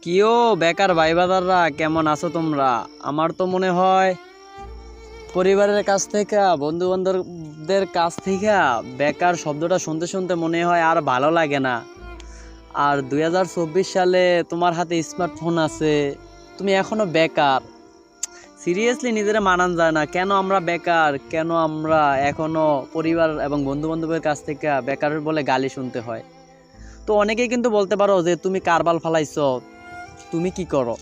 কিও বেকার ভাই বাদাররা কেমন আছো তোমরা? আমার তো মনে হয় পরিবারের কাছ থেকে বন্ধু বান্ধবদের কাছ থেকে বেকার শব্দটা শুনতে শুনতে মনে হয় আর ভালো লাগে না। আর 2024 সালে তোমার হাতে স্মার্টফোন আছে, তুমি এখনো বেকার। সিরিয়াসলি নিজেরা মানান যায় না, কেন আমরা বেকার, কেন আমরা এখনো পরিবার এবং বন্ধু বান্ধবের কাছ থেকে বেকার বলে গালি শুনতে হয়। তো অনেকেই কিন্তু বলতে পারো যে তুমি কারবাল ফালাইছো, তুমি কি করো?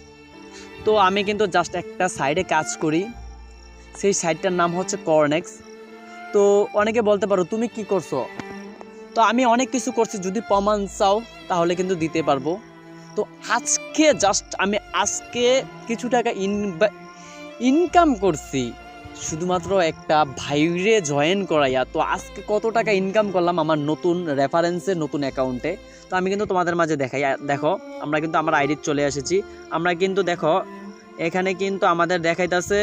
তো আমি কিন্তু জাস্ট একটা সাইডে কাজ করি, সেই সাইটটার নাম হচ্ছে কর্নেক্স। তো অনেকে বলতে পারো তুমি কি করছো? তো আমি অনেক কিছু করছি, যদি প্রমাণ চাও তাহলে কিন্তু দিতে পারবো। তো আজকে কিছু টাকা ইনকাম করছি শুধুমাত্র একটা ভাইরে জয়েন করাইয়া। তো আজকে কত টাকা ইনকাম করলাম আমার নতুন রেফারেন্সে, নতুন অ্যাকাউন্টে। তো আমি কিন্তু তোমাদের মাঝে দেখাই। দেখো, আমরা কিন্তু আমার আইডি চলে এসেছি। আমরা কিন্তু দেখো এখানে কিন্তু আমাদের দেখাইতেছে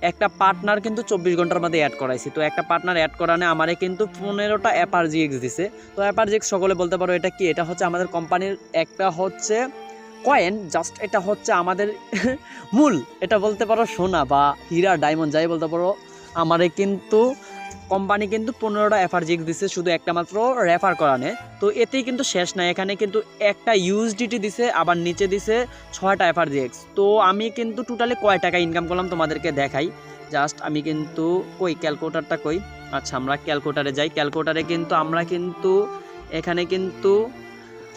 একটা পার্টনার কিন্তু 24 ঘন্টার মধ্যে অ্যাড করাইছি। তো একটা পার্টনার অ্যাড করানে আমারে কিন্তু 15টা অ্যাপারজিএক্স দিছে। তো অ্যাপারজিএক্স সকলে বলতে পারো এটা কি? এটা হচ্ছে আমাদের কোম্পানির একটা হচ্ছে কয়েন, জাস্ট এটা হচ্ছে আমাদের মূল, এটা বলতে পারো সোনা বা হীরা, ডায়মন্ড যাই বলতে পারো। আমারে কিন্তু কোম্পানি কিন্তু 15টা অ্যাপারজিএক্স দিছে শুধু একটা মাত্র রেফার করানে। তো এতেই কিন্তু শেষ নাই, এখানে কিন্তু একটা ইউএসডিটি দিছে, আবার নিচে দিছে 6টা অ্যাপারজিএক্স। তো আমি কিন্তু টোটালি কয় টাকা ইনকাম করলাম তোমাদেরকে দেখাই। জাস্ট আমি কিন্তু ক্যালকুলেটারটা কই। আচ্ছা, আমরা ক্যালকুলেটারে যাই। ক্যালকুলেটারে কিন্তু আমরা কিন্তু এখানে কিন্তু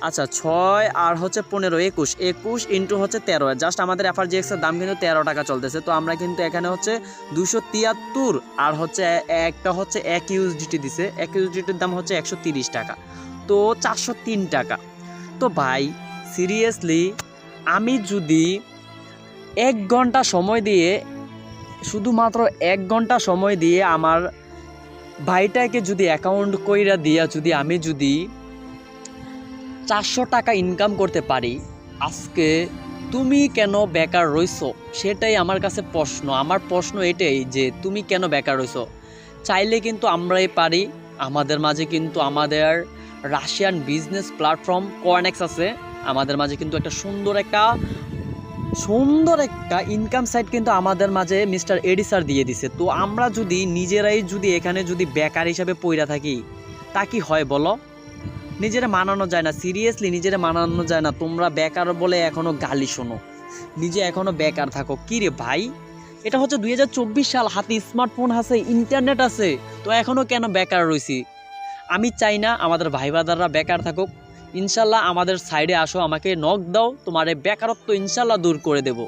আচ্ছা 6 আর হচ্ছে 15, 21 ইন্টু হচ্ছে 13, জাস্ট আমাদের এফআরজিএক্স এর দাম কিন্তু 13 টাকা চলতেছে। তো আমরা কিন্তু এখানে হচ্ছে 273 আর হচ্ছে একটা হচ্ছে 1 ইউএসডিটি দিছে, 1 ইউএসডিটির দাম হচ্ছে 130 টাকা, তো 403 টাকা। তো ভাই সিরিয়াসলি আমি যদি 1 ঘন্টা সময় দিয়ে, শুধুমাত্র 1 ঘন্টা সময় দিয়ে আমার ভাইটাকে যদি অ্যাকাউন্ট কইরা দিয়া যদি আমি যদি 400 টাকা ইনকাম করতে পারি, আজকে তুমি কেন বেকার রইছো? সেটাই আমার কাছে প্রশ্ন। আমার প্রশ্ন এটাই যে তুমি কেন বেকার রইছো? চাইলে কিন্তু আমরাই পারি। আমাদের মাঝে কিন্তু আমাদের রাশিয়ান বিজনেস প্ল্যাটফর্ম কর্নেক্স আছে। আমাদের মাঝে কিন্তু একটা সুন্দর একটা ইনকাম সাইট কিন্তু আমাদের মাঝে মিস্টার এডি স্যার দিয়ে দিছে। তো আমরা যদি নিজেরাই যদি এখানে যদি বেকার হিসাবে পইরা থাকি, তা কি হয় বলো? নিজেরা মানানো যায় না, সিরিয়াসলি নিজেরা মানানো যায় না। তোমরা বেকার বলে এখনো গালি শোনো, নিজে এখনো বেকার থাকো। কি রে ভাই, এটা হচ্ছে 2024 সাল, হাতে স্মার্টফোন আছে, ইন্টারনেট আছে, তো এখনো কেন বেকার রয়েছি? আমি চাই না আমাদের ভাই বাদাররা বেকার থাকুক। ইনশাল্লাহ আমাদের সাইডে আসো, আমাকে নক দাও, তোমার এই বেকারত্ব ইনশাল্লাহ দূর করে দেব।